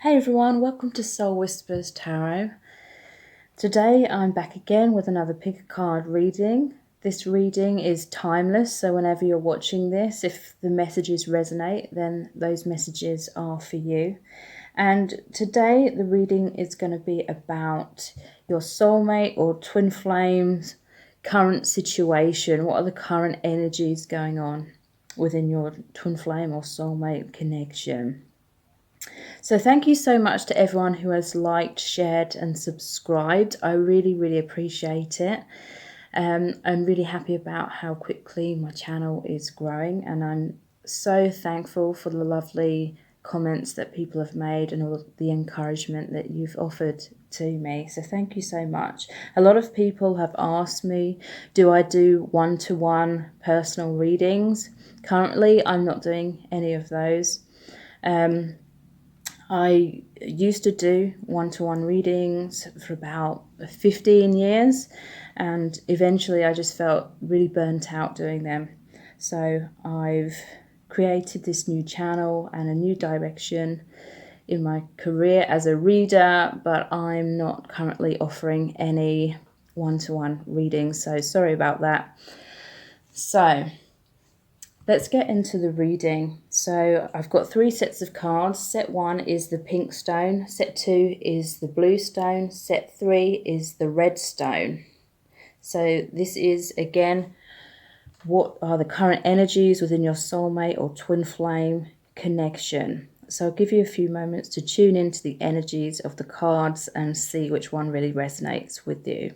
Hey everyone, welcome to Soul Whispers Tarot. Today I'm back again with another pick a card reading. This reading is timeless, so whenever you're watching this, if the messages resonate, then those messages are for you. And today the reading is going to be about your soulmate or twin flames current situation. What are the current energies going on within your twin flame or soulmate connection? So thank you so much to everyone who has liked, shared and subscribed. I really appreciate it. I'm really happy about how quickly my channel is growing, and I'm so thankful for the lovely comments that people have made and all the encouragement that you've offered to me. So thank you so much. A lot of people have asked me, do I do one-to-one personal readings? Currently, I'm not doing any of those. I used to do one-to-one readings for about 15 years, and eventually I just felt really burnt out doing them. So I've created this new channel and a new direction in my career as a reader, but I'm not currently offering any one-to-one readings, so sorry about that. So let's get into the reading. So I've got 3 sets of cards. Set 1 is the pink stone. Set 2 is the blue stone. Set 3 is the red stone. So this is, again, what are the current energies within your soulmate or twin flame connection. So I'll give you a few moments to tune into the energies of the cards and see which one really resonates with you.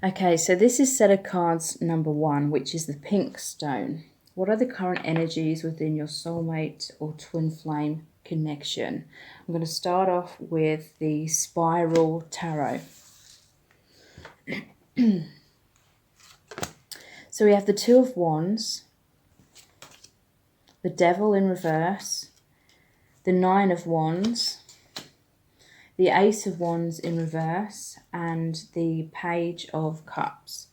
Okay, so this is set of cards number 1, which is the pink stone. What are the current energies within your soulmate or twin flame connection? I'm going to start off with the Spiral Tarot. So we have the 2 of Wands, the Devil in reverse, the 9 of Wands, the Ace of Wands in reverse, and the Page of Cups.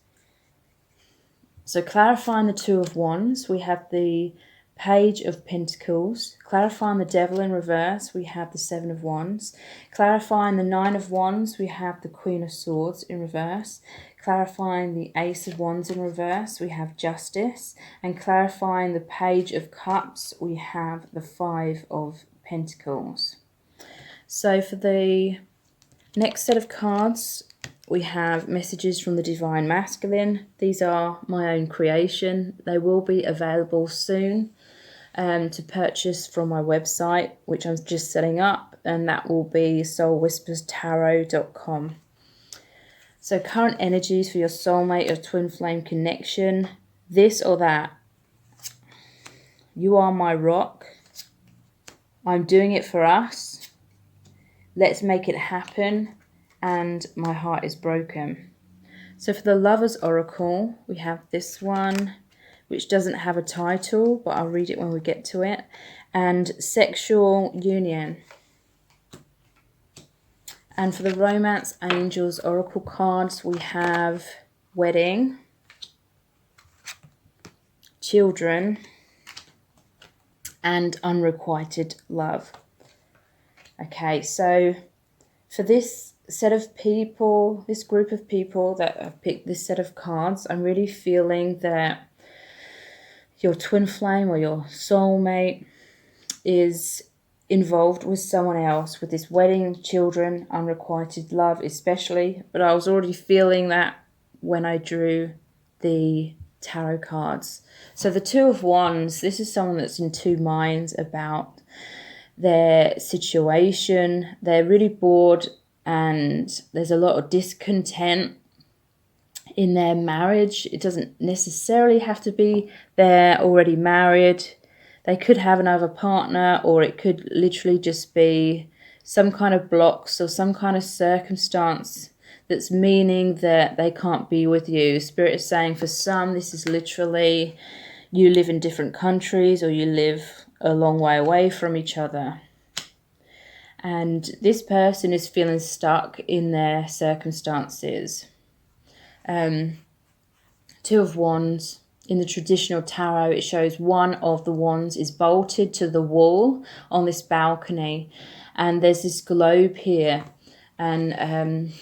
So clarifying the 2 of Wands, we have the Page of Pentacles. Clarifying the Devil in reverse, we have the 7 of Wands. Clarifying the 9 of Wands, we have the Queen of Swords in reverse. Clarifying the Ace of Wands in reverse, we have Justice. And clarifying the Page of Cups, we have the 5 of Pentacles. So for the next set of cards, we have messages from the Divine Masculine. These are my own creation. They will be available soon to purchase from my website, which I'm just setting up, and that will be soulwhisperstarot.com. So current energies for your soulmate or twin flame connection, this or that. You are my rock. I'm doing it for us. Let's make it happen, and my heart is broken. So for the Lover's Oracle, we have this one, which doesn't have a title, but I'll read it when we get to it, and Sexual Union. And for the Romance Angels Oracle cards, we have Wedding, Children, and Unrequited Love. Okay, so for this set of people, this group of people that have picked this set of cards, I'm really feeling that your twin flame or your soulmate is involved with someone else, with this wedding, children, unrequited love especially. But I was already feeling that when I drew the tarot cards. So the 2 of Wands, this is someone that's in 2 minds about their situation. They're really bored and there's a lot of discontent in their marriage. It doesn't necessarily have to be they're already married. They could have another partner, or it could literally just be some kind of blocks or some kind of circumstance that's meaning that they can't be with you. Spirit is saying for some, this is literally you live in different countries or you live a long way away from each other. And this person is feeling stuck in their circumstances. Two of Wands. In the traditional tarot, it shows one of the wands is bolted to the wall on this balcony. And there's this globe here. And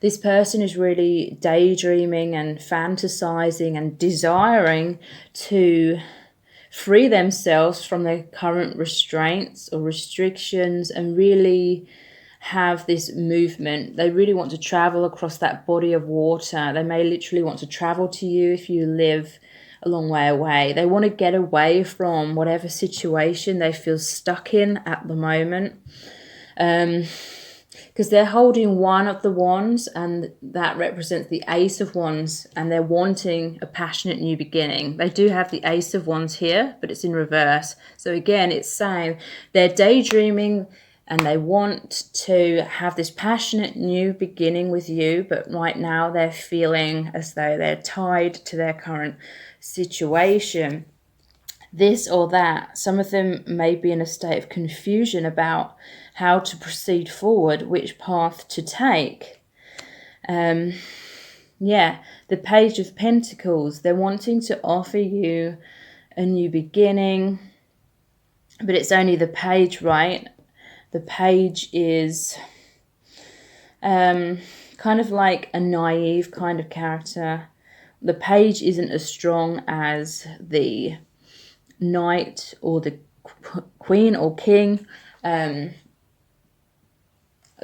this person is really daydreaming and fantasizing and desiring to free themselves from their current restraints or restrictions and really have this movement. They really want to travel across that body of water. They may literally want to travel to you if you live a long way away. They want to get away from whatever situation they feel stuck in at the moment. Because they're holding one of the wands, and that represents the Ace of Wands, and they're wanting a passionate new beginning. They do have the Ace of Wands here, but it's in reverse. So again, it's saying they're daydreaming and they want to have this passionate new beginning with you, but right now they're feeling as though they're tied to their current situation. This or that. Some of them may be in a state of confusion about how to proceed forward, which path to take. The Page of Pentacles. They're wanting to offer you a new beginning, but it's only the page, right? The page is kind of like a naive kind of character. The page isn't as strong as the knight or the queen or king.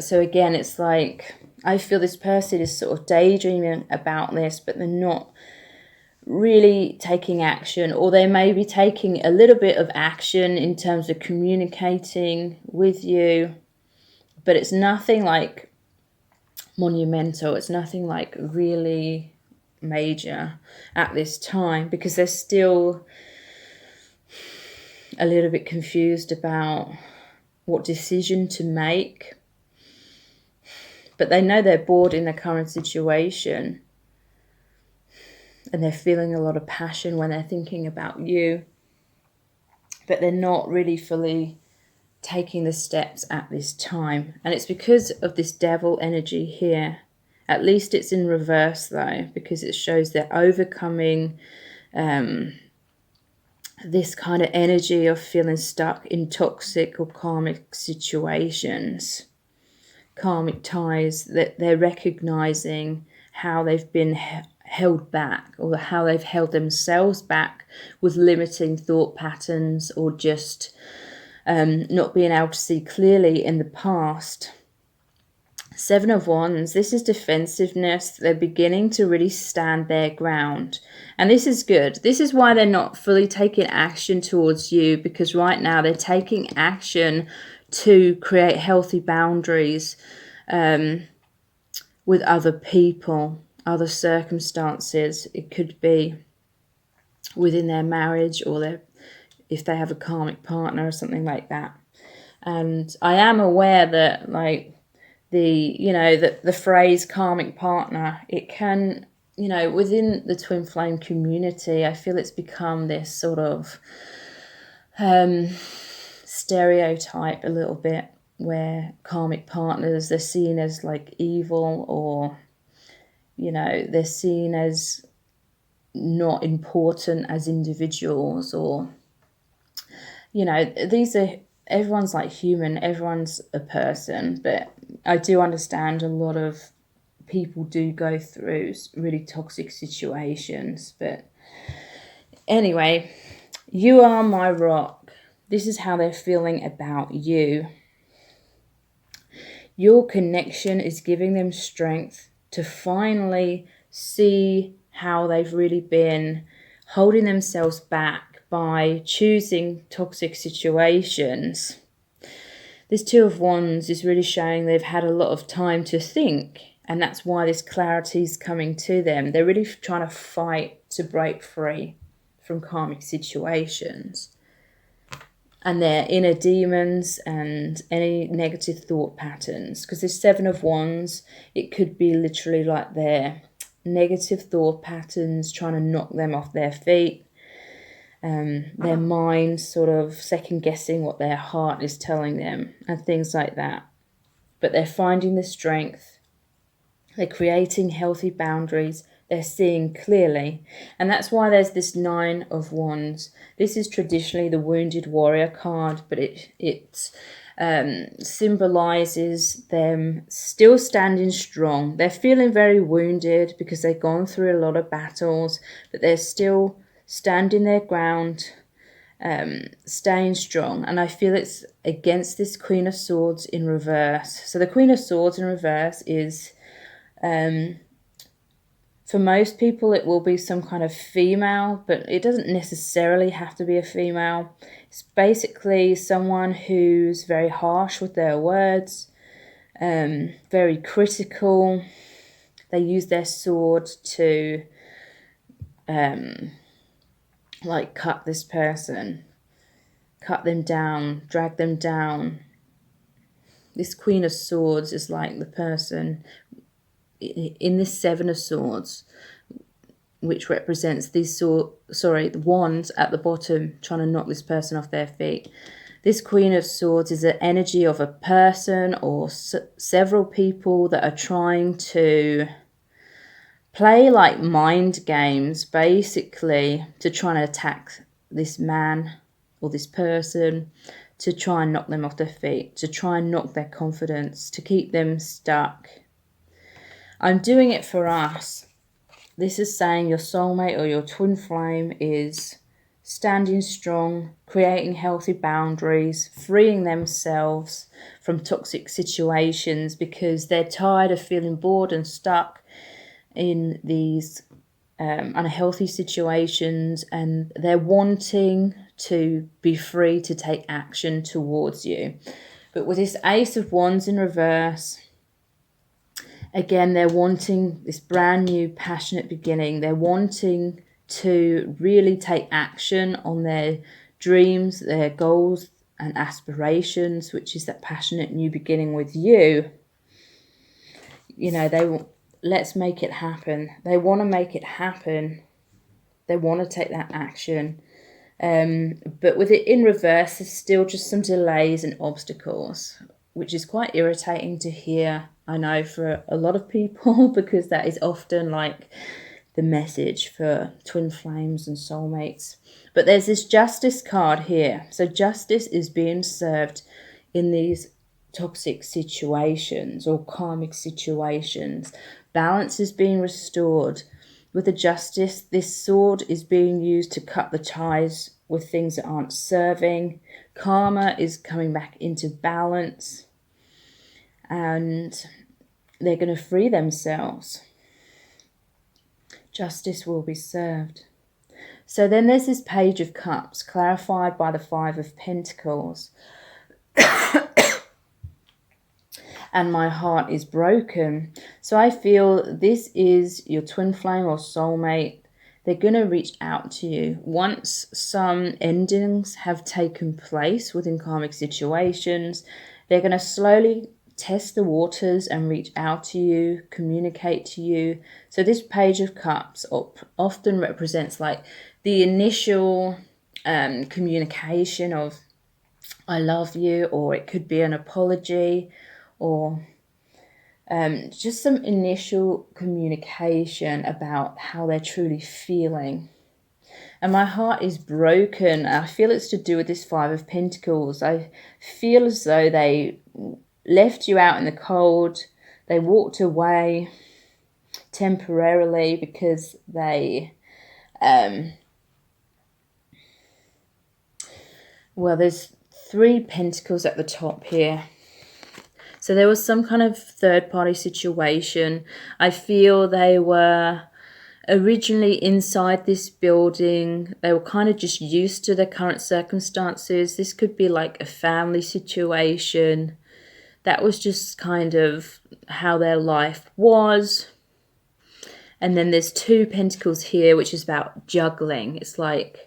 So again, it's like, I feel this person is sort of daydreaming about this, but they're not really taking action, or they may be taking a little bit of action in terms of communicating with you, but it's nothing like monumental. It's nothing like really major at this time, because they're still a little bit confused about what decision to make. But they know they're bored in their current situation, and they're feeling a lot of passion when they're thinking about you, but they're not really fully taking the steps at this time. And it's because of this devil energy here. At least it's in reverse though, because it shows they're overcoming this kind of energy of feeling stuck in toxic or karmic situations, karmic ties, that they're recognizing how they've been held back, or how they've held themselves back with limiting thought patterns, or just not being able to see clearly in the past. Seven of Wands, this is defensiveness. They're beginning to really stand their ground. And this is good. This is why they're not fully taking action towards you, because right now they're taking action to create healthy boundaries with other people, other circumstances. It could be within their marriage, or if they have a karmic partner or something like that. And I am aware that, like, the phrase karmic partner, it can, within the twin flame community, I feel it's become this sort of stereotype a little bit, where karmic partners, they're seen as like evil, or they're seen as not important as individuals, or everyone's like human, everyone's a person. But I do understand a lot of people do go through really toxic situations. But anyway, you are my rock. This is how they're feeling about you. Your connection is giving them strength to finally see how they've really been holding themselves back by choosing toxic situations. This Two of Wands is really showing they've had a lot of time to think, and that's why this clarity is coming to them. They're really trying to fight to break free from karmic situations and their inner demons and any negative thought patterns. Because this Seven of Wands, it could be literally like their negative thought patterns trying to knock them off their feet. their mind sort of second guessing what their heart is telling them and things like that. But they're finding the strength. They're creating healthy boundaries. They're seeing clearly. And that's why there's this 9 of Wands. This is traditionally the Wounded Warrior card, but it symbolizes them still standing strong. They're feeling very wounded because they've gone through a lot of battles, but they're still standing their ground, staying strong. And I feel it's against this Queen of Swords in reverse. So the Queen of Swords in reverse is, for most people, it will be some kind of female, but it doesn't necessarily have to be a female. It's basically someone who's very harsh with their words, very critical. They use their sword to like cut this person, cut them down, drag them down. This Queen of Swords is like the person in this 7 of Swords, which represents these the wands at the bottom, trying to knock this person off their feet. This Queen of Swords is the energy of a person or several people that are trying to play like mind games, basically, to try and attack this man or this person, to try and knock them off their feet, to try and knock their confidence, to keep them stuck. I'm doing it for us. This is saying your soulmate or your twin flame is standing strong, creating healthy boundaries, freeing themselves from toxic situations because they're tired of feeling bored and stuck in these unhealthy situations, and they're wanting to be free to take action towards you. But with this Ace of Wands in reverse, again, they're wanting this brand new passionate beginning. They're wanting to really take action on their dreams, their goals and aspirations, which is that passionate new beginning with you. You know, let's make it happen. They want to make it happen. They want to take that action. But with it in reverse, there's still just some delays and obstacles, which is quite irritating to hear, I know, for a lot of people, because that is often like the message for twin flames and soulmates. But there's this Justice card here. So justice is being served in these toxic situations or karmic situations. Balance is being restored. With the Justice, this sword is being used to cut the ties with things that aren't serving. Karma is coming back into balance, and they're going to free themselves. Justice will be served. So then there's this Page of Cups, clarified by the 5 of Pentacles. And my heart is broken. So I feel this is your twin flame or soulmate. They're going to reach out to you once some endings have taken place within karmic situations. They're going to slowly test the waters and reach out to you, communicate to you. So this Page of Cups often represents like the initial communication of I love you, or it could be an apology, or just some initial communication about how they're truly feeling. And my heart is broken. I feel it's to do with this 5 of Pentacles. I feel as though they left you out in the cold. They walked away temporarily because they, well, there's 3 Pentacles at the top here. So there was some kind of third-party situation. I feel they were originally inside this building. They were kind of just used to their current circumstances. This could be like a family situation. That was just kind of how their life was. And then there's 2 Pentacles here, which is about juggling. It's like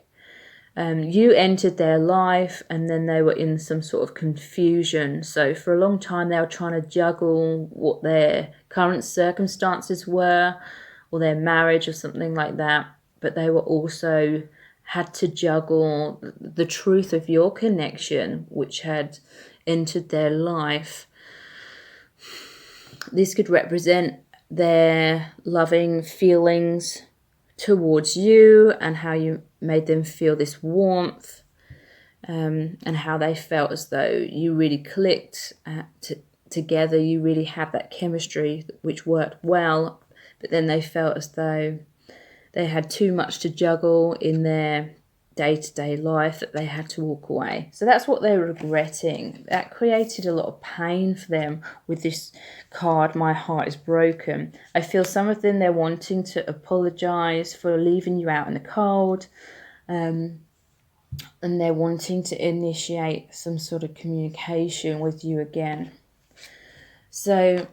you entered their life and then they were in some sort of confusion. So for a long time they were trying to juggle what their current circumstances were, or their marriage or something like that. But they were also had to juggle the truth of your connection, which had entered their life. This could represent their loving feelings towards you and how you made them feel this warmth, and how they felt as though you really clicked together. You really had that chemistry which worked well, but then they felt as though they had too much to juggle in their day-to-day life that they had to walk away. So that's what they're regretting. That created a lot of pain for them with this card, My Heart is Broken. I feel some of them, they're wanting to apologize for leaving you out in the cold, and they're wanting to initiate some sort of communication with you again. So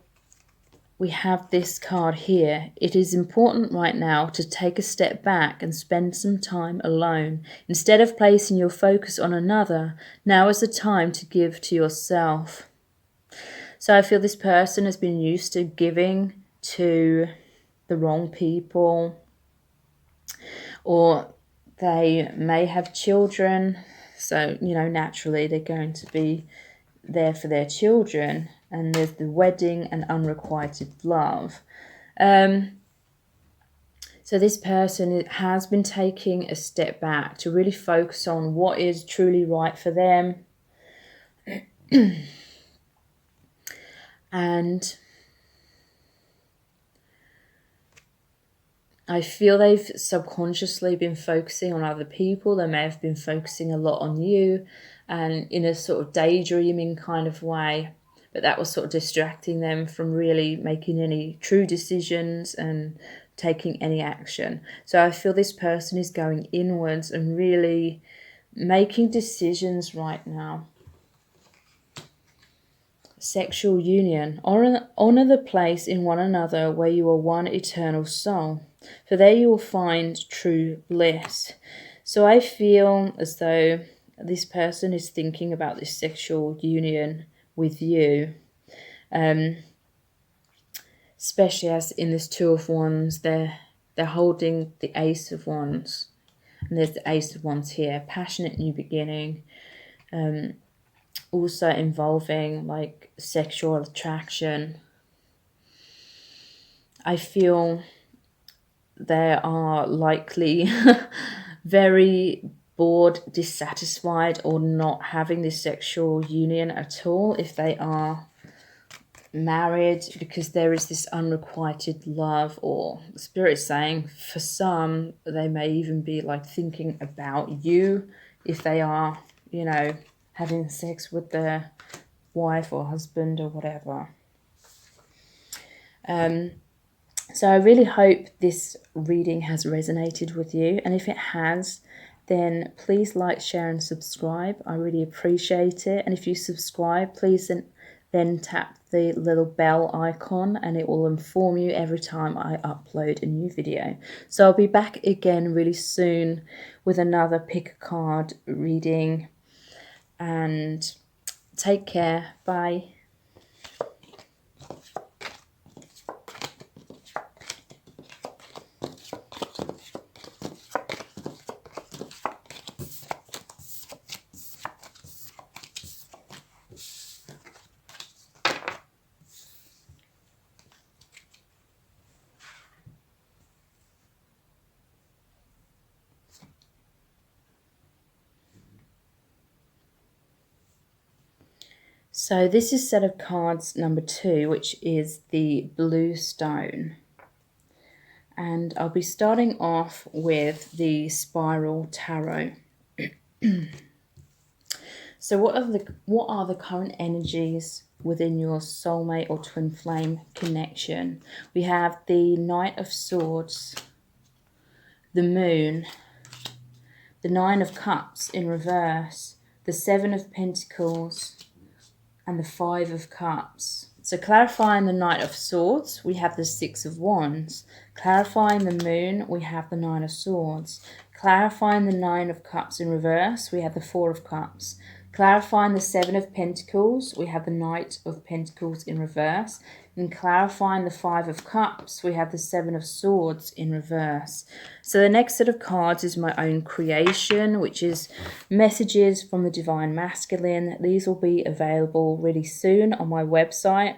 we have this card here. It is important right now to take a step back and spend some time alone. Instead of placing your focus on another, now is the time to give to yourself. So I feel this person has been used to giving to the wrong people, or they may have children. So, naturally they're going to be there for their children. And there's the wedding and unrequited love. So this person has been taking a step back to really focus on what is truly right for them. And I feel they've subconsciously been focusing on other people. They may have been focusing a lot on you, and in a sort of daydreaming kind of way. But that was sort of distracting them from really making any true decisions and taking any action. So I feel this person is going inwards and really making decisions right now. Sexual union. Honor the place in one another where you are one eternal soul. For there you will find true bliss. So I feel as though this person is thinking about this sexual union with you, especially as in this Two of Wands, they're holding the Ace of Wands, and there's the Ace of Wands here. Passionate new beginning, also involving like sexual attraction. I feel they are likely very bored, dissatisfied, or not having this sexual union at all if they are married, because there is this unrequited love, or Spirit saying for some they may even be like thinking about you if they are, having sex with their wife or husband or whatever. So I really hope this reading has resonated with you, and if it has, then please like, share and subscribe. I really appreciate it. And if you subscribe, please then tap the little bell icon, and it will inform you every time I upload a new video. So I'll be back again really soon with another pick a card reading, and take care. Bye. So this is set of cards number 2, which is the Blue Stone. And I'll be starting off with the Spiral Tarot. So what are the current energies within your soulmate or twin flame connection? We have the Knight of Swords, the Moon, the Nine of Cups in reverse, the Seven of Pentacles, and the Five of Cups. So clarifying the Knight of Swords, we have the Six of Wands. Clarifying the Moon, we have the Nine of Swords. Clarifying the Nine of Cups in reverse, we have the Four of Cups. Clarifying the Seven of Pentacles, we have the Knight of Pentacles in reverse. And clarifying the Five of Cups, we have the Seven of Swords in reverse. So the next set of cards is my own creation, which is messages from the Divine Masculine. These will be available really soon on my website,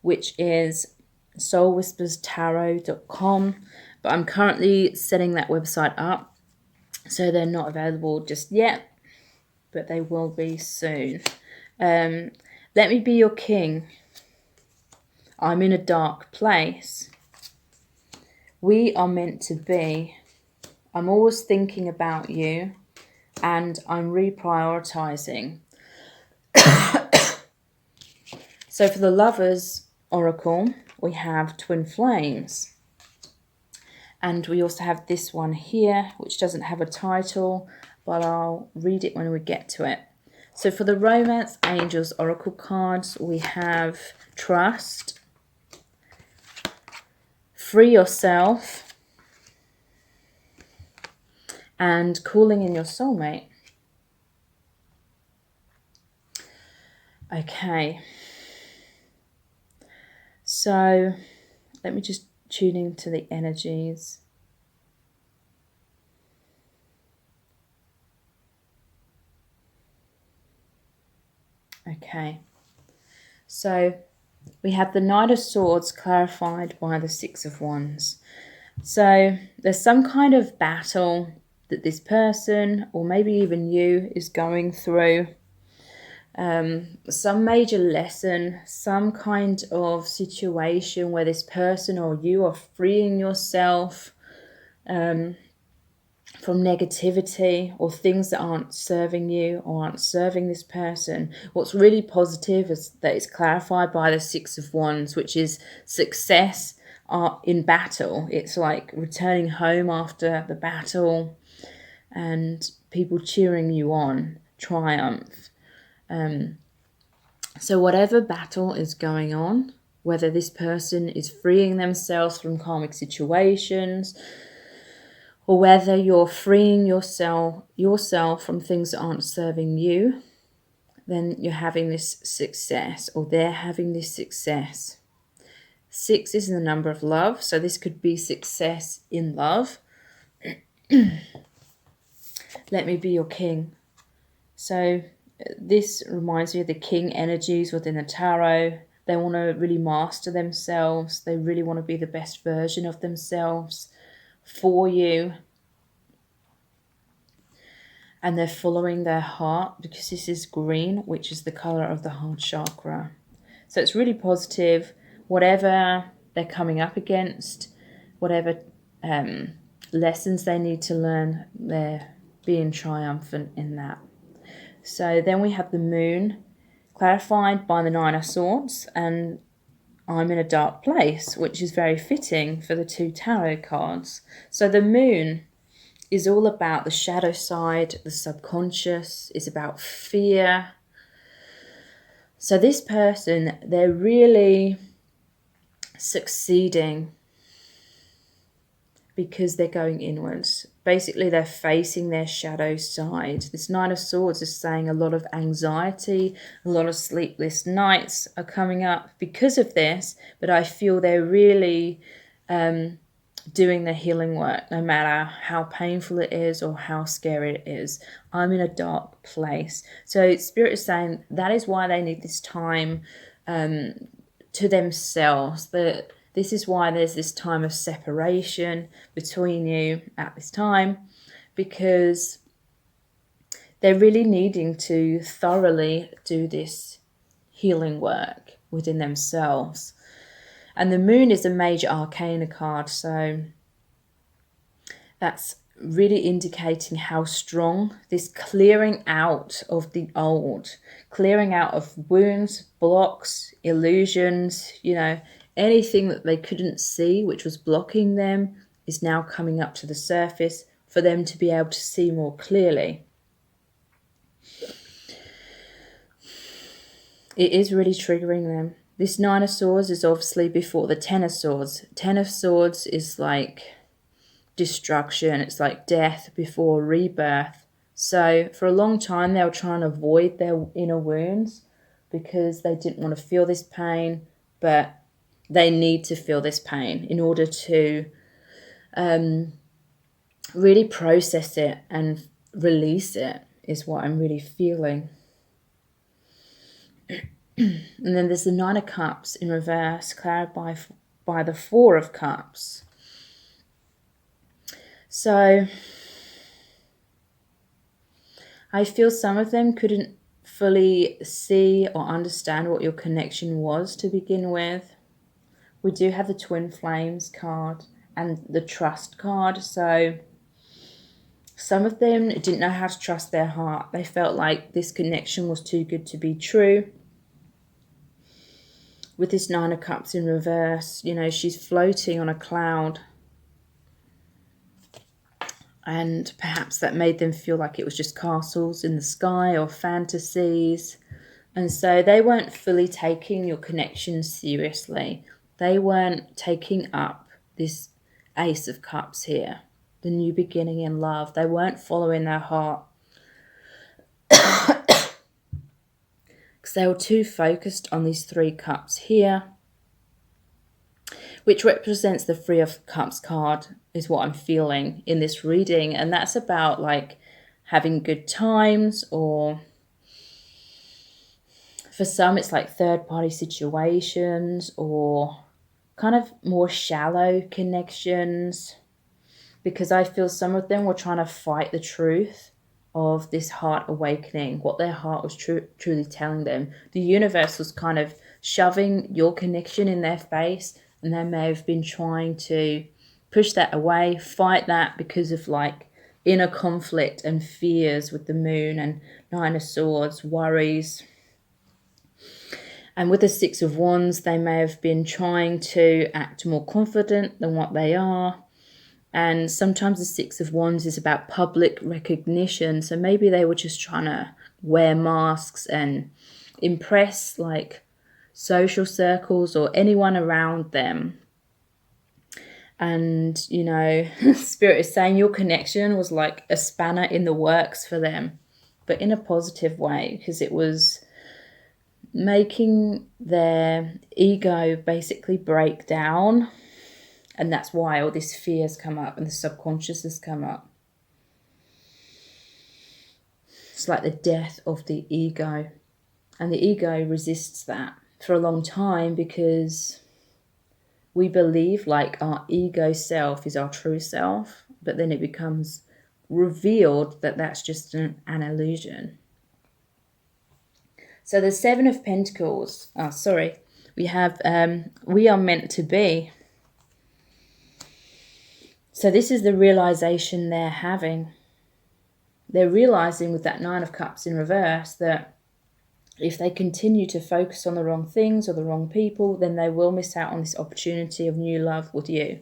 which is soulwhisperstarot.com. But I'm currently setting that website up, so they're not available just yet, but they will be soon. Let me be your king. I'm in a dark place. We are meant to be. I'm always thinking about you, and I'm reprioritizing. So for the Lovers Oracle, we have Twin Flames. And we also have this one here, which doesn't have a title, but I'll read it when we get to it. So for the Romance Angels Oracle cards, we have Trust, Free Yourself, and Calling in Your Soulmate. Okay. So let me just tune into the energies. Okay. So we have the Knight of Swords clarified by the Six of Wands. So there's some kind of battle that this person, or maybe even you, is going through. Some major lesson, some kind of situation where this person or you are freeing yourself from negativity or things that aren't serving you or aren't serving this person. What's really positive is that it's clarified by the Six of Wands, which is success in battle. It's like returning home after the battle and people cheering you on, triumph. So whatever battle is going on, whether this person is freeing themselves from karmic situations, or whether you're freeing yourself from things that aren't serving you, then you're having this success, or they're having this success. 6 is the number of love, so this could be success in love. Let me be your king. So this reminds me of the king energies within the tarot. They want to really master themselves. They really want to be the best version of themselves for you. And they're following their heart, because this is green, which is the color of the heart chakra. So it's really positive. Whatever they're coming up against, whatever lessons they need to learn, they're being triumphant in that. So then we have the moon, clarified by the Nine of Swords, and I'm in a dark place, which is very fitting for the 2 tarot cards. So the moon is all about the shadow side, the subconscious, is about fear. So this person, they're really succeeding because they're going inwards. Basically, they're facing their shadow side. This Nine of Swords is saying a lot of anxiety, a lot of sleepless nights are coming up because of this, but I feel they're really doing the healing work, no matter how painful it is or how scary it is. I'm in a dark place. So Spirit is saying that is why they need this time to themselves. That this is why there's this time of separation between you at this time, because they're really needing to thoroughly do this healing work within themselves. And the moon is a major arcana card, so that's really indicating how strong this clearing out of the old, clearing out of wounds, blocks, illusions, anything that they couldn't see which was blocking them is now coming up to the surface for them to be able to see more clearly. It is really triggering them. This Nine of Swords is obviously before the Ten of Swords. 10 of Swords is like destruction. It's like death before rebirth. So for a long time, they were trying to avoid their inner wounds because they didn't want to feel this pain, but they need to feel this pain in order to really process it and release it, is what I'm really feeling. And then there's the Nine of Cups in reverse, clarified by the Four of Cups. So I feel some of them couldn't fully see or understand what your connection was to begin with. We do have the Twin Flames card and the Trust card. So some of them didn't know how to trust their heart. They felt like this connection was too good to be true. With this Nine of Cups in reverse, you know, she's floating on a cloud. And perhaps that made them feel like it was just castles in the sky or fantasies. And so they weren't fully taking your connection seriously. They weren't taking up this Ace of Cups here, the new beginning in love. They weren't following their heart. Because they were too focused on these Three Cups here, which represents the Three of Cups card, is what I'm feeling in this reading. And that's about like having good times, or for some it's like third-party situations, or kind of more shallow connections, because I feel some of them were trying to fight the truth of this heart awakening, what their heart was truly telling them. The universe was kind of shoving your connection in their face, and they may have been trying to push that away, fight that because of like inner conflict and fears with the Moon and Nine of Swords, worries. And with the Six of Wands, they may have been trying to act more confident than what they are. And sometimes the Six of Wands is about public recognition. So maybe they were just trying to wear masks and impress like social circles or anyone around them. And, you know, Spirit is saying your connection was like a spanner in the works for them, but in a positive way, because it was making their ego basically break down. And that's why all these fears come up and the subconscious has come up. It's like the death of the ego. And the ego resists that for a long time because we believe like our ego self is our true self, but then it becomes revealed that that's just an illusion. So the Seven of Pentacles, we have we are meant to be. So this is the realization they're having. They're realizing with that Nine of Cups in reverse that if they continue to focus on the wrong things or the wrong people, then they will miss out on this opportunity of new love with you.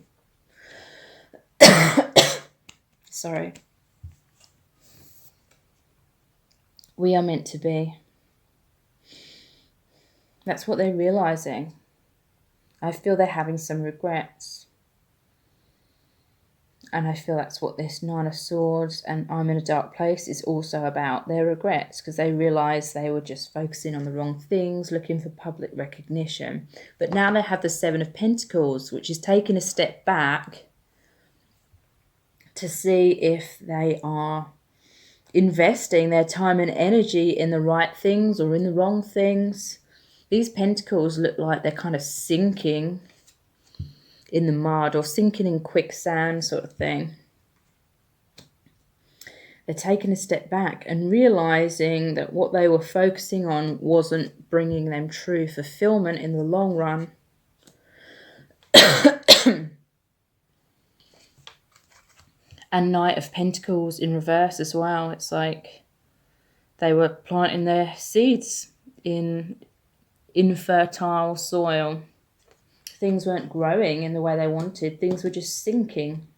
Sorry. We are meant to be. That's what they're realizing. I feel they're having some regrets. And I feel that's what this Nine of Swords and I'm in a Dark Place is also about, their regrets, because they realised they were just focusing on the wrong things, looking for public recognition. But now they have the Seven of Pentacles, which is taking a step back to see if they are investing their time and energy in the right things or in the wrong things. These pentacles look like they're kind of sinking in the mud or sinking in quicksand sort of thing. They're taking a step back and realizing that what they were focusing on wasn't bringing them true fulfillment in the long run. And Knight of Pentacles in reverse as well. It's like they were planting their seeds in infertile soil. Things weren't growing in the way they wanted. Things were just sinking.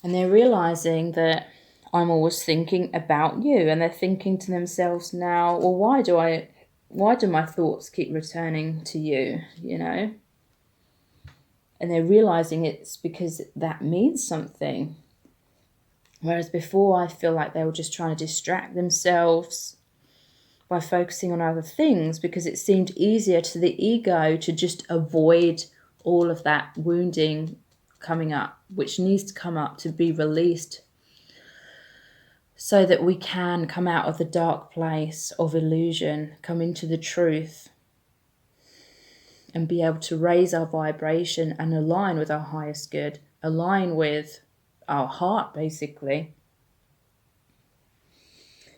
And they're realizing that I'm always thinking about you. And they're thinking to themselves now, well, why do my thoughts keep returning to you, you know? And they're realizing it's because that means something. Whereas before, I feel like they were just trying to distract themselves by focusing on other things, because it seemed easier to the ego to just avoid all of that wounding coming up, which needs to come up to be released, so that we can come out of the dark place of illusion, come into the truth, and be able to raise our vibration and align with our highest good, align with our heart, basically.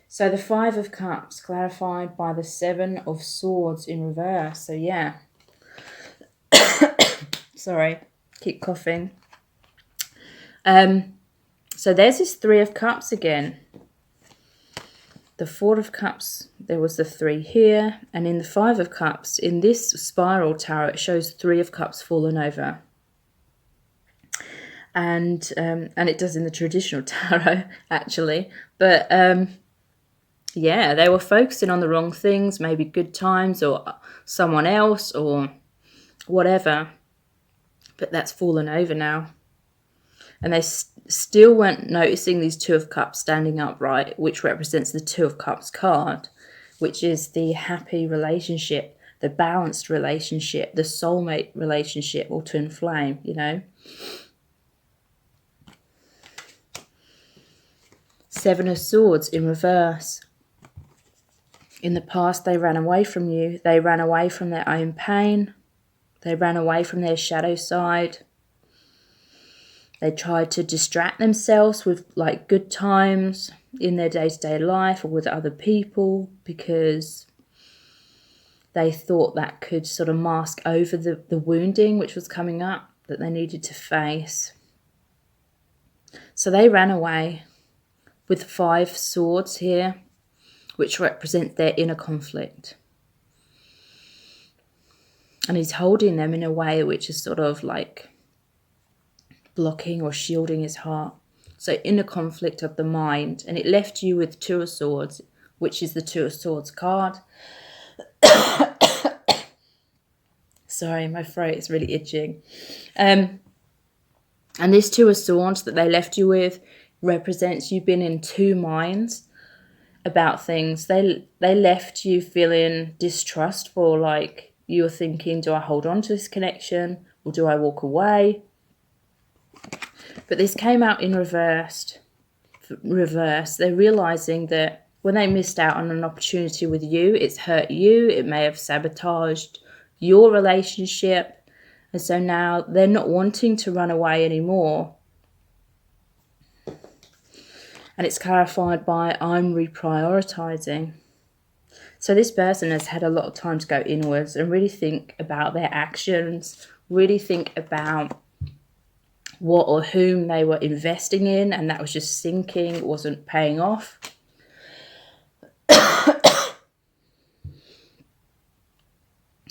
So the Five of Cups clarified by the Seven of Swords in reverse. So yeah. Sorry, keep coughing. So there's this Three of Cups again. The Four of Cups, there was the three here. And in the Five of Cups, in this spiral tarot, it shows Three of Cups fallen over. And it does in the traditional tarot, actually. But yeah, they were focusing on the wrong things, maybe good times or someone else or whatever. But that's fallen over now. And they still weren't noticing these Two of Cups standing upright, which represents the Two of Cups card, which is the happy relationship, the balanced relationship, the soulmate relationship, or twin flame, you know. Seven of Swords in reverse. In the past, they ran away from you. They ran away from their own pain. They ran away from their shadow side. They tried to distract themselves with like good times in their day-to-day life or with other people, because they thought that could sort of mask over the wounding which was coming up that they needed to face. So they ran away with 5 swords here, which represent their inner conflict. And he's holding them in a way which is sort of like blocking or shielding his heart. So inner conflict of the mind. And it left you with Two of Swords, which is the Two of Swords card. Sorry, my throat is really itching. And this Two of Swords that they left you with represents you've been in two minds about things. They left you feeling distrustful, like you're thinking, do I hold on to this connection or do I walk away? But this came out in reverse. They're realizing that when they missed out on an opportunity with you, it's hurt you. It may have sabotaged your relationship. And so now they're not wanting to run away anymore. And it's clarified by I'm reprioritizing. So this person has had a lot of time to go inwards and really think about their actions, really think about what or whom they were investing in, and that was just sinking, it wasn't paying off.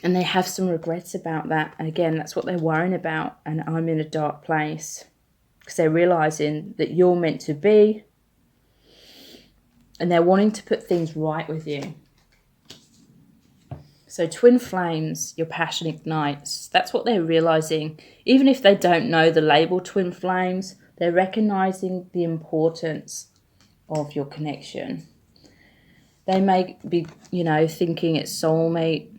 And they have some regrets about that. And again, that's what they're worrying about. And I'm in a dark place because they're realizing that you're meant to be, and they're wanting to put things right with you. So twin flames, your passion ignites. That's what they're realizing. Even if they don't know the label twin flames, they're recognizing the importance of your connection. They may be, thinking it's soulmate.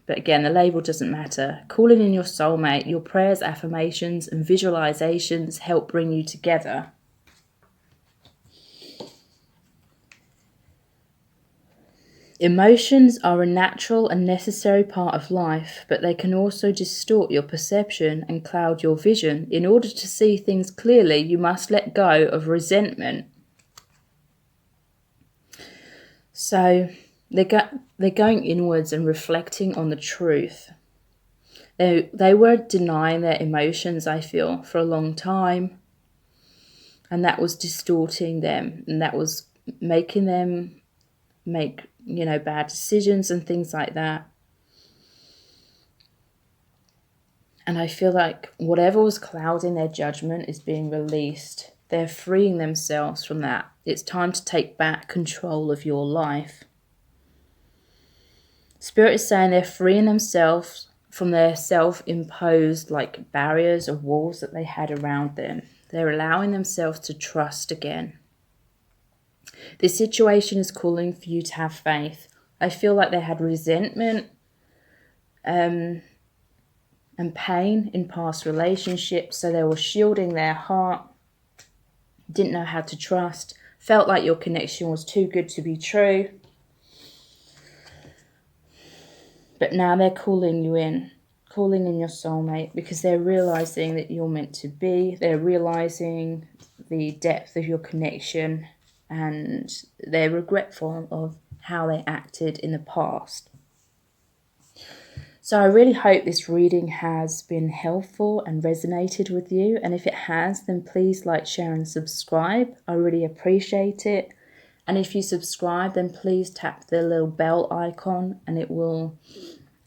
But again, the label doesn't matter. Calling in your soulmate, your prayers, affirmations, and visualizations help bring you together. Emotions are a natural and necessary part of life, but they can also distort your perception and cloud your vision. In order to see things clearly, you must let go of resentment. So they're going inwards and reflecting on the truth. They were denying their emotions, I feel, for a long time. And that was distorting them, and that was making them make bad decisions and things like that. And I feel like whatever was clouding their judgment is being released. They're freeing themselves from that. It's time to take back control of your life. Spirit is saying they're freeing themselves from their self-imposed barriers or walls that they had around them. They're allowing themselves to trust again. This situation is calling for you to have faith. I feel like they had resentment and pain in past relationships, so they were shielding their heart, didn't know how to trust, felt like your connection was too good to be true. But now they're calling in your soulmate, because they're realizing that you're meant to be. They're realizing the depth of your connection, and they're regretful of how they acted in the past. So I really hope this reading has been helpful and resonated with you. And if it has, then please like, share and subscribe. I really appreciate it. And if you subscribe, then please tap the little bell icon and it will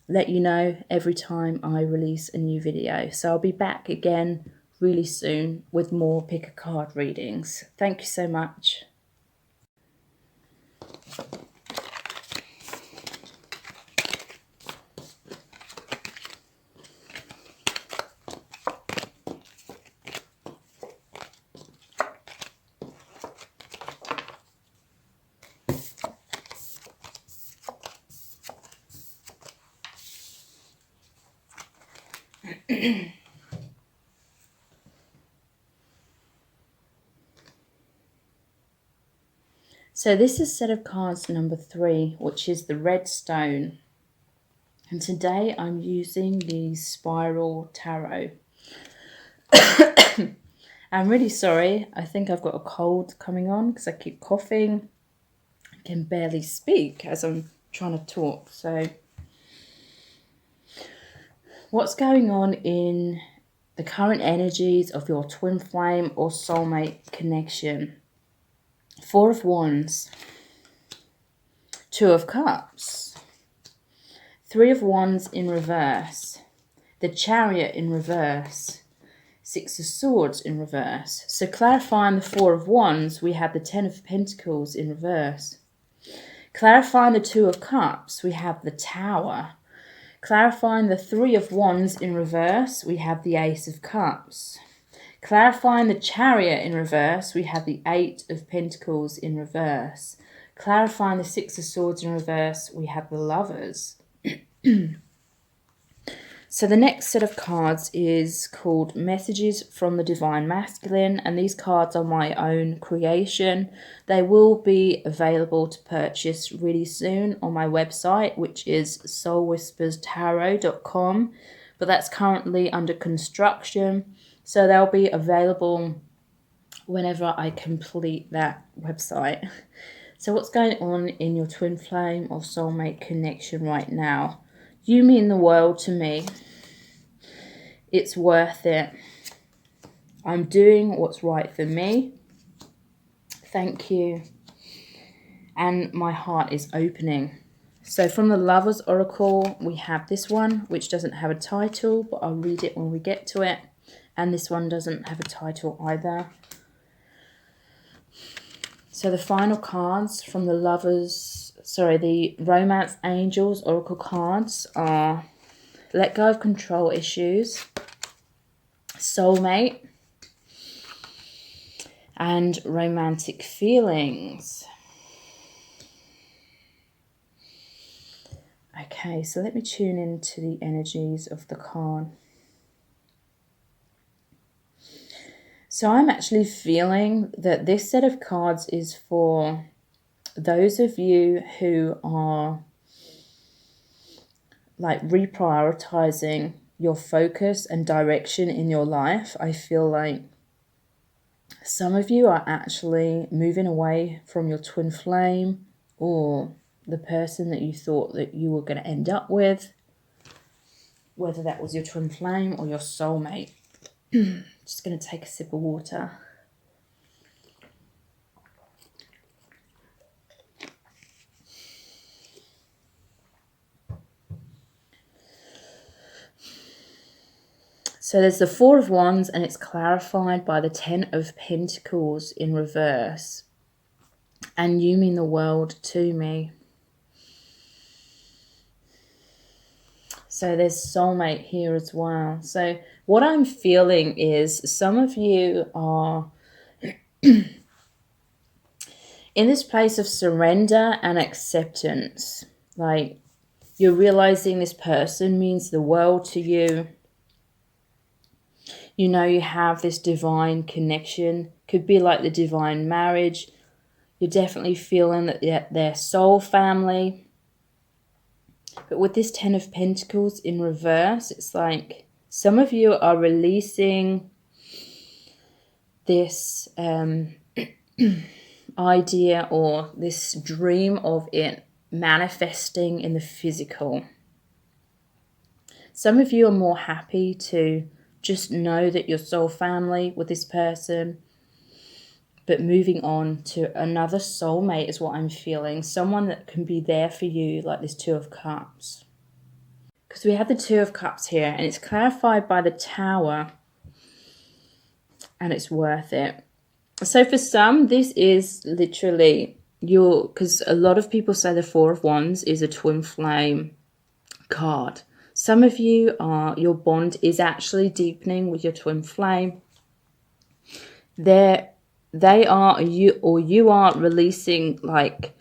let you know every time I release a new video. So I'll be back again really soon with more pick a card readings. Thank you so much. So this is set of cards number 3, which is the red stone. And today I'm using the spiral tarot. I'm really sorry. I think I've got a cold coming on because I keep coughing. I can barely speak as I'm trying to talk. So what's going on in the current energies of your twin flame or soulmate connection? 4 of Wands, 2 of Cups, 3 of Wands in reverse, the Chariot in reverse, 6 of Swords in reverse. So clarifying the 4 of Wands, we have the 10 of Pentacles in reverse. Clarifying the 2 of Cups, we have the Tower. Clarifying the 3 of Wands in reverse, we have the Ace of Cups. Clarifying the Chariot in reverse, we have the 8 of Pentacles in reverse. Clarifying the 6 of Swords in reverse, we have the Lovers. So the next set of cards is called Messages from the Divine Masculine, and these cards are my own creation. They will be available to purchase really soon on my website, which is soulwhisperstarot.com, but that's currently under construction, so they'll be available whenever I complete that website. So what's going on in your twin flame or soulmate connection right now? You mean the world to me. It's worth it. I'm doing what's right for me. Thank you. And my heart is opening. So from the Lovers Oracle, we have this one, which doesn't have a title, but I'll read it when we get to it. And this one doesn't have a title either. So the final cards from the the Romance Angels Oracle cards are Let Go of Control Issues, Soulmate, and Romantic Feelings. Okay, so let me tune into the energies of the card. So I'm actually feeling that this set of cards is for those of you who are like reprioritizing your focus and direction in your life. I feel like some of you are actually moving away from your twin flame or the person that you thought that you were going to end up with, whether that was your twin flame or your soulmate. Just going to take a sip of water. So there's the 4 of Wands, and it's clarified by the 10 of Pentacles in reverse. And you mean the world to me. So there's soulmate here as well. So what I'm feeling is some of you are in this place of surrender and acceptance. Like, you're realizing this person means the world to you. You know you have this divine connection. Could be like the divine marriage. You're definitely feeling that they're soul family. But with this Ten of Pentacles in reverse, it's like some of you are releasing this idea or this dream of it manifesting in the physical. Some of you are more happy to just know that you're soul family with this person, but moving on to another soulmate is what I'm feeling. Someone that can be there for you, like this Two of Cups. Because we have the Two of Cups here, and it's clarified by the Tower, and it's worth it. So for some, this is literally because a lot of people say the Four of Wands is a twin flame card. Some of you your bond is actually deepening with your twin flame. You are releasing like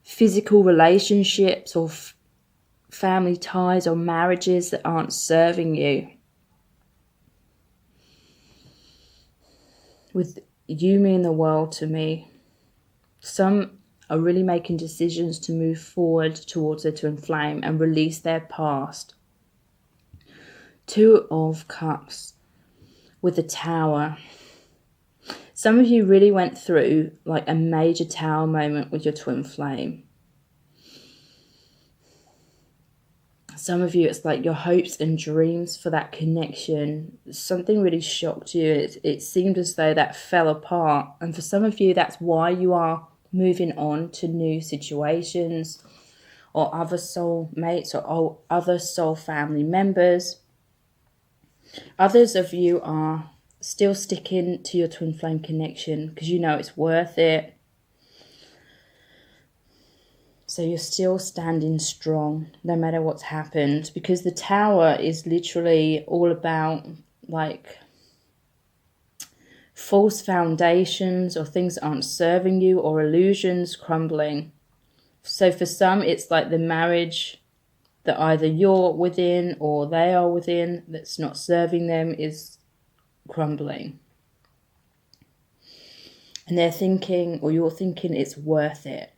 physical relationships or family ties or marriages that aren't serving you. With you mean the world to me. Some are really making decisions to move forward towards their twin flame and release their past. Two of Cups with the Tower. Some of you really went through like a major Tower moment with your twin flame. Some of you, it's like your hopes and dreams for that connection. Something really shocked you. It seemed as though that fell apart. And for some of you, that's why you are moving on to new situations or other soul mates or other soul family members. Others of you are still sticking to your twin flame connection because you know it's worth it. So you're still standing strong no matter what's happened, because the Tower is literally all about like false foundations or things that aren't serving you or illusions crumbling. So for some, it's like the marriage that either you're within or they are within that's not serving them is crumbling. And they're thinking, or you're thinking, it's worth it.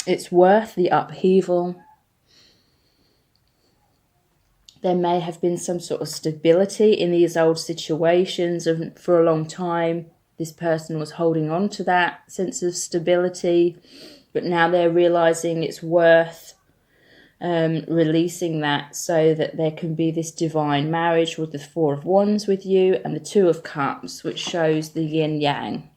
It's worth the upheaval. There may have been some sort of stability in these old situations, and for a long time this person was holding on to that sense of stability, but now they're realizing it's worth releasing that so that there can be this divine marriage with the Four of Wands with you and the Two of Cups, which shows the yin yang.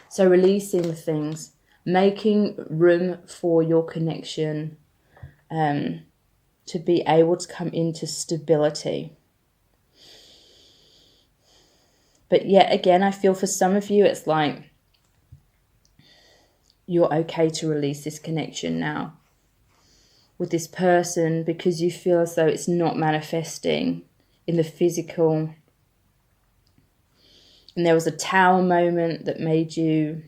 So releasing things, making room for your connection to be able to come into stability. But yet again, I feel for some of you, it's like you're okay to release this connection now with this person because you feel as though it's not manifesting in the physical. And there was a Tower moment that made you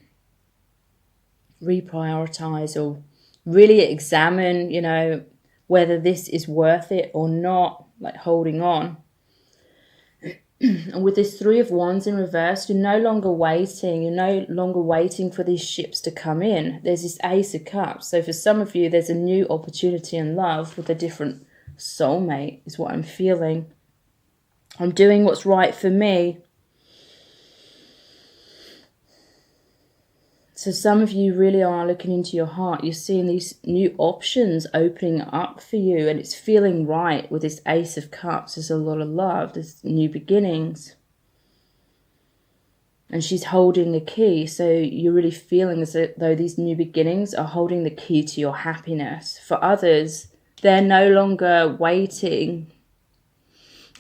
reprioritize or really examine, whether this is worth it or not, like holding on. And with this Three of Wands in reverse, you're no longer waiting. You're no longer waiting for these ships to come in. There's this Ace of Cups. So for some of you, there's a new opportunity in love with a different soulmate is what I'm feeling. I'm doing what's right for me. So some of you really are looking into your heart. You're seeing these new options opening up for you, and it's feeling right with this Ace of Cups. There's a lot of love. There's new beginnings. And she's holding the key. So you're really feeling as though these new beginnings are holding the key to your happiness. For others, they're no longer waiting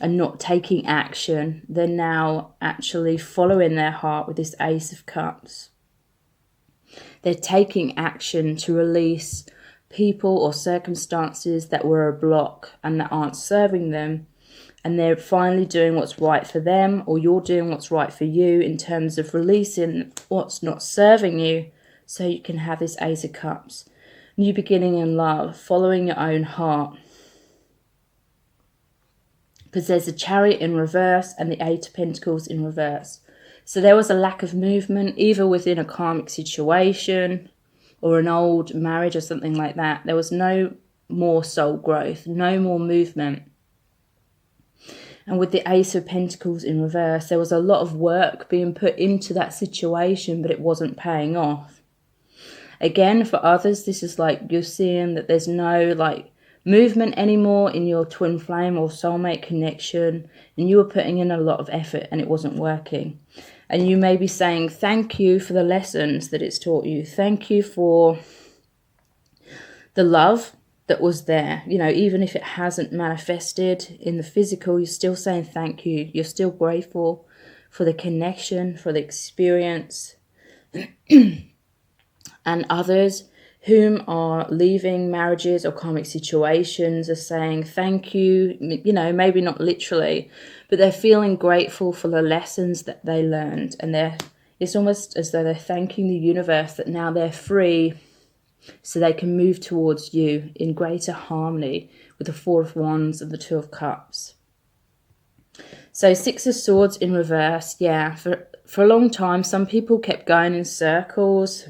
and not taking action. They're now actually following their heart with this Ace of Cups. They're taking action to release people or circumstances that were a block and that aren't serving them. And they're finally doing what's right for them, or you're doing what's right for you in terms of releasing what's not serving you, so you can have this Ace of Cups. New beginning in love, following your own heart. Because there's a Chariot in reverse and the Eight of Pentacles in reverse. So there was a lack of movement, either within a karmic situation or an old marriage or something like that. There was no more soul growth, no more movement. And with the Ace of Pentacles in reverse, there was a lot of work being put into that situation, but it wasn't paying off. Again, for others, this is like you're seeing that there's no like movement anymore in your twin flame or soulmate connection, and you were putting in a lot of effort and it wasn't working. And you may be saying thank you for the lessons that it's taught you. Thank you for the love that was there. You know, even if it hasn't manifested in the physical, you're still saying thank you. You're still grateful for the connection, for the experience. And others whom are leaving marriages or karmic situations are saying thank you, you know, maybe not literally, but they're feeling grateful for the lessons that they learned. And it's almost as though they're thanking the universe that now they're free, so they can move towards you in greater harmony with the Four of Wands and the Two of Cups. So Six of Swords in reverse, yeah, for a long time, some people kept going in circles,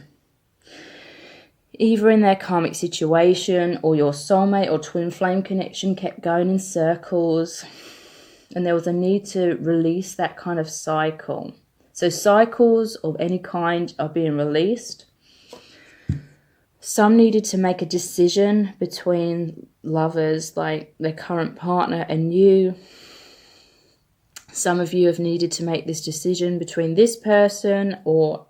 either in their karmic situation or your soulmate or twin flame connection kept going in circles. And there was a need to release that kind of cycle. So cycles of any kind are being released. Some needed to make a decision between lovers, like their current partner and you. Some of you have needed to make this decision between this person, or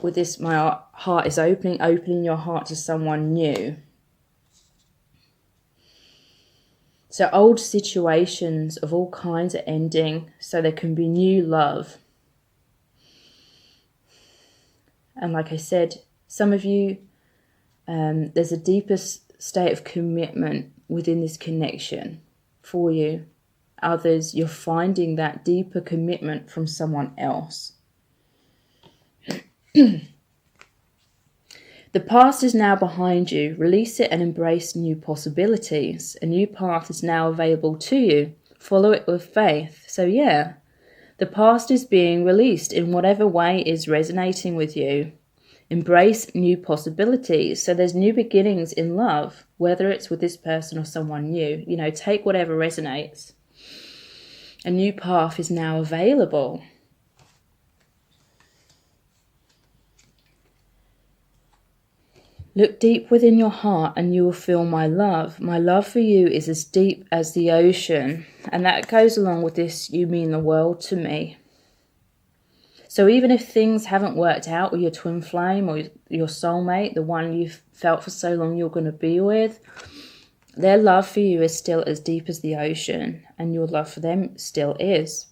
with this, my heart is opening your heart to someone new. So old situations of all kinds are ending, so there can be new love. And like I said, some of you, there's a deeper state of commitment within this connection for you. Others, you're finding that deeper commitment from someone else. The past is now behind you. Release it and embrace new possibilities. A new path is now available to you. Follow it with faith. So yeah, the past is being released in whatever way is resonating with you. Embrace new possibilities. So there's new beginnings in love, whether it's with this person or someone new. You know, take whatever resonates. A new path is now available. Look deep within your heart and you will feel my love. My love for you is as deep as the ocean. And that goes along with this, you mean the world to me. So even if things haven't worked out with your twin flame or your soulmate, the one you've felt for so long you're going to be with, their love for you is still as deep as the ocean, and your love for them still is.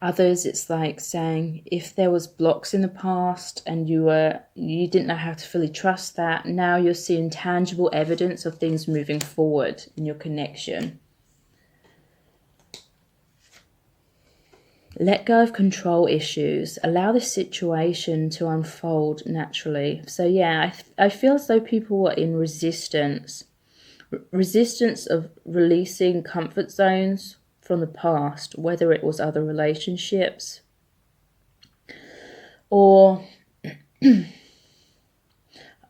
Others, it's like saying, if there was blocks in the past and you didn't know how to fully trust that, now you're seeing tangible evidence of things moving forward in your connection. Let go of control issues. Allow the situation to unfold naturally. So yeah, I feel as though people were in resistance. Resistance of releasing comfort zones from the past, whether it was other relationships or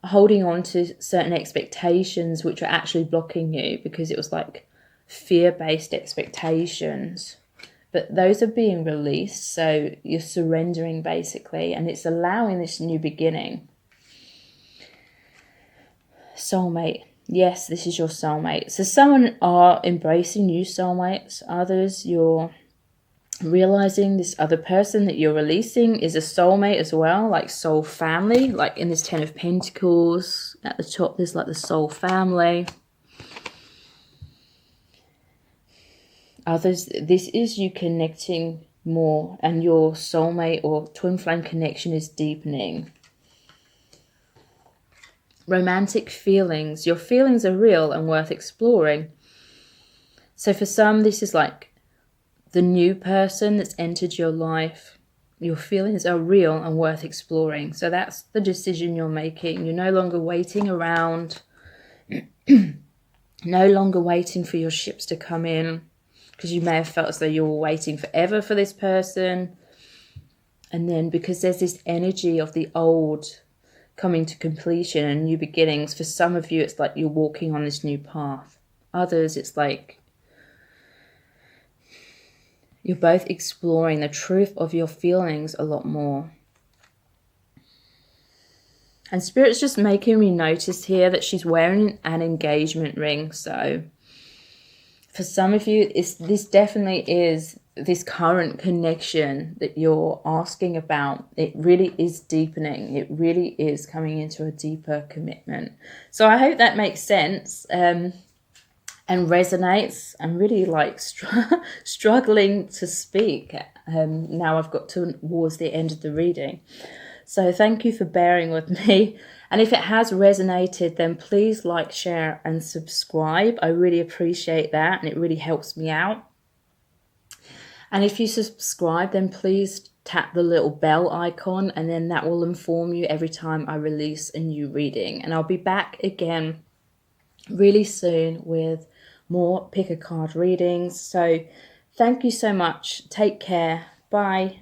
holding on to certain expectations which were actually blocking you, because it was like fear-based expectations. But those are being released, so you're surrendering basically, and it's allowing this new beginning. Soulmate. Yes, this is your soulmate. So some are embracing new soulmates. Others, you're realizing this other person that you're releasing is a soulmate as well, like soul family. Like in this Ten of Pentacles, at the top there's like the soul family. Others, this is you connecting more, and your soulmate or twin flame connection is deepening. Romantic feelings. Your feelings are real and worth exploring. So for some, this is like the new person that's entered your life. Your feelings are real and worth exploring. So that's the decision you're making. You're no longer waiting around, no longer waiting for your ships to come in, because you may have felt as though you were waiting forever for this person. And then because there's this energy of the old coming to completion and new beginnings, for some of you, it's like you're walking on this new path. Others, it's like you're both exploring the truth of your feelings a lot more. And Spirit's just making me notice here that she's wearing an engagement ring. So for some of you, this definitely is this current connection that you're asking about. It really is deepening. It really is coming into a deeper commitment. So I hope that makes sense and resonates. I'm really like struggling to speak. Now I've got towards the end of the reading. So thank you for bearing with me. And if it has resonated, then please like, share, and subscribe. I really appreciate that, and it really helps me out. And if you subscribe, then please tap the little bell icon, and then that will inform you every time I release a new reading. And I'll be back again really soon with more pick a card readings. So thank you so much. Take care. Bye.